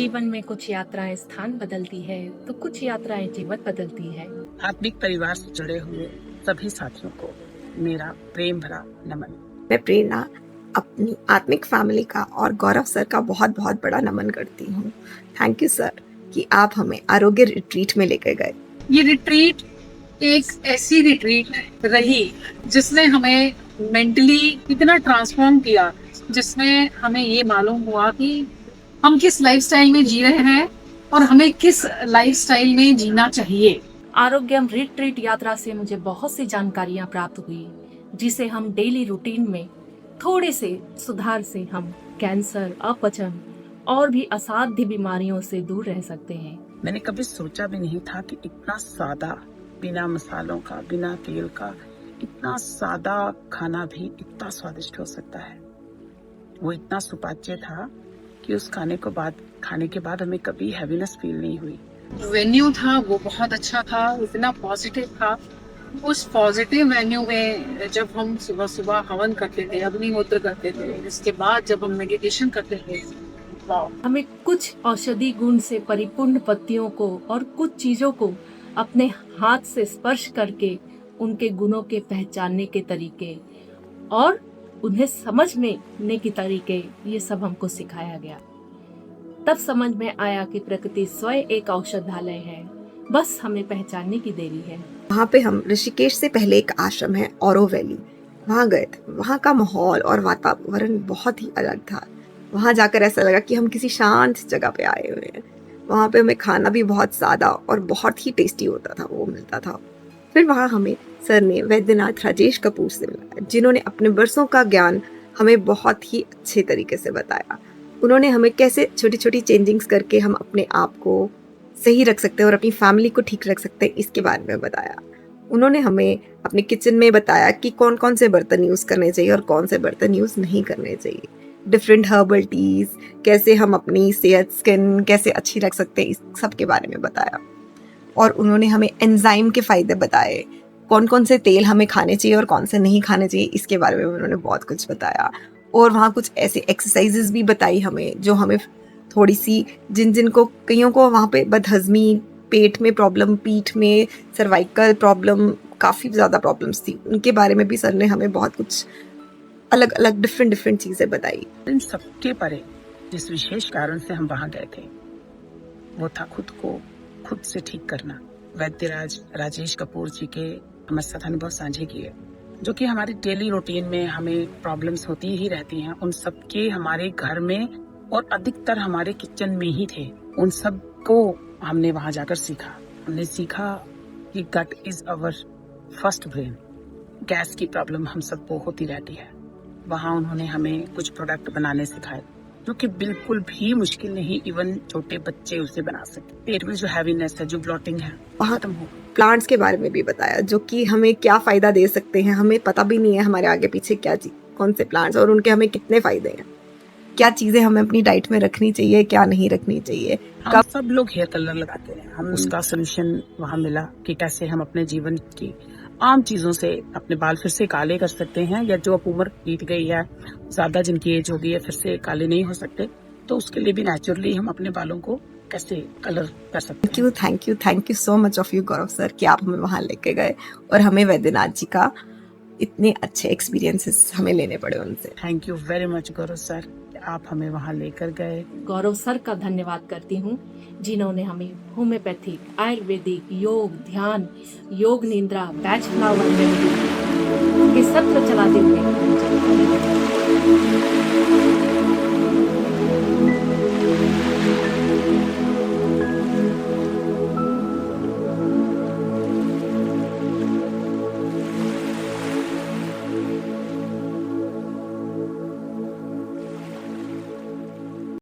जीवन में कुछ यात्राएं स्थान बदलती है तो कुछ यात्राएं जीवन बदलती है। आत्मिक परिवार से जुड़े हुए सभी साथियों को मेरा प्रेम भरा नमन। मैं प्रेरणा अपनी आत्मिक फैमिली का और गौरव सर का बहुत बहुत बड़ा नमन करती हूँ। थैंक यू सर कि आप हमें आरोग्य रिट्रीट में लेकर गए। ये रिट्रीट एक ऐसी रिट्रीट रही जिसने हमें मेंटली इतना ट्रांसफॉर्म किया, जिसमें हमें ये मालूम हुआ कि हम किस लाइफस्टाइल में जी रहे हैं और हमें किस लाइफस्टाइल में जीना चाहिए। आरोग्यम रिट्रीट यात्रा से मुझे बहुत सी जानकारियां प्राप्त हुई, जिसे हम डेली रूटीन में थोड़े से सुधार से हम कैंसर, अपचन और भी असाध्य बीमारियों से दूर रह सकते हैं। मैंने कभी सोचा भी नहीं था कि इतना सादा, बिना मसालों का, बिना तेल का, इतना सादा खाना भी इतना स्वादिष्ट हो सकता है। वो इतना सुपाच्य था कि उस खाने के बाद हमें कभी हैवीनेस फील नहीं हुई। वेन्यू था वो बहुत अच्छा था, इतना पॉजिटिव था। उस पॉजिटिव वेन्यू में जब हम सुबह सुबह हवन करते थे, अग्निहोत्र करते थे, इसके बाद जब हम मेडिटेशन करते थे, वाह। हमें कुछ औषधि गुण से परिपूर्ण पत्तियों को और कुछ चीजों को अपने हाथ से स्पर्श करके उनके गुणों के पहचानने के तरीके और उन्हें समझने के तरीके, ये सब हमको सिखाया गया। तब समझ में आया कि प्रकृति स्वयं एक औषधालय है, बस हमें पहचानने की देरी है। वहाँ पे हम ऋषिकेश से पहले एक आश्रम है ऑरो वैली, वहाँ गए थे। वहाँ का माहौल और वातावरण बहुत ही अलग था। वहाँ जाकर ऐसा लगा कि हम किसी शांत जगह पे आए हुए हैं। वहाँ पे हमें खाना भी बहुत सादा और बहुत ही टेस्टी होता था, वो मिलता था। फिर वहाँ हमें सर ने वैद्यनाथ राजेश कपूर से मिलाया, जिन्होंने अपने बरसों का ज्ञान हमें बहुत ही अच्छे तरीके से बताया। उन्होंने हमें कैसे छोटी छोटी चेंजिंग्स करके हम अपने आप को सही रख सकते हैं और अपनी फैमिली को ठीक रख सकते हैं, इसके बारे में बताया। उन्होंने हमें अपने किचन में बताया कि कौन कौन से बर्तन यूज़ करने चाहिए और कौन से बर्तन यूज़ नहीं करने चाहिए। डिफरेंट हर्बल टीज़, कैसे हम अपनी सेहत, स्किन कैसे अच्छी रख सकते हैं, इस सब के बारे में बताया। और उन्होंने हमें एंजाइम के फ़ायदे बताए, कौन कौन से तेल हमें खाने चाहिए और कौन से नहीं खाने चाहिए, इसके बारे में उन्होंने बहुत कुछ बताया। और वहाँ कुछ ऐसे एक्सरसाइजेज भी बताई हमें, जो हमें थोड़ी सी जिन को कईयों को वहाँ पे बदहजमी, पेट में प्रॉब्लम, पीठ में सर्वाइकल प्रॉब्लम, काफ़ी ज़्यादा प्रॉब्लम्स थी, उनके बारे में भी सर ने हमें बहुत कुछ अलग अलग डिफरेंट चीज़ें बताई। इन सबके परे जिस विशेष कारण से हम वहाँ गए थे, वो था खुद को खुद से ठीक करना। वैद्यराज राजेश कपूर जी के हमारे साथ अनुभव साझे किए, जो कि हमारी डेली रूटीन में हमें प्रॉब्लम्स होती ही रहती हैं। उन सब के हमारे घर में और अधिकतर हमारे किचन में ही थे। उन सब को हमने वहाँ जाकर सीखा। हमने सीखा कि gut is our first brain. Gas की प्रॉब्लम हम सबको होती रहती है। वहाँ उन्होंने हमें कुछ प्रोडक्ट बनाने सिखाए, जो कि बिल्कुल भी मुश्किल नहीं, इवन छोटे बच्चे उसे बना सकते। पेट में जो हैवीनेस है, जो ब्लॉटिंग है, वहाँ खत्म हो। प्लांट्स के बारे में भी बताया, जो कि हमें क्या फ़ायदा दे सकते हैं। हमें पता भी नहीं है हमारे आगे पीछे क्या चीज़, कौन से प्लांट्स और उनके हमें कितने फ़ायदे हैं, क्या चीज़ें हमें अपनी डाइट में रखनी चाहिए, क्या नहीं रखनी चाहिए। हम सब लोग हेयर कलर लगाते हैं, हम उसका सोल्यूशन वहाँ मिला कि कैसे हम अपने जीवन की आम चीजों से अपने बाल फिर से काले कर सकते हैं, या जो अब उम्र बीत गई है, ज्यादा जिनकी एज हो गई है, फिर से काले नहीं हो सकते, तो उसके लिए भी नेचुरली हम अपने बालों को कैसे कलर कर सकते हैं। Thank you so much of you Gaurav sir कि आप हमें वहाँ लेके गए और हमें वैद्यनाथ जी का इतने अच्छे एक्सपीरियंसेस हमें लेने पड़े उनसे। Thank you very much Gaurav sir, आप हमें वहाँ लेकर गए। गौरव सर का धन्यवाद करती हूँ, जिन्होंने हमें होम्योपैथिक, आयुर्वेदिक, योग, ध्यान, योग निद्रा, बैच फ्लावर रेमेडी के सत्र चलाते हुए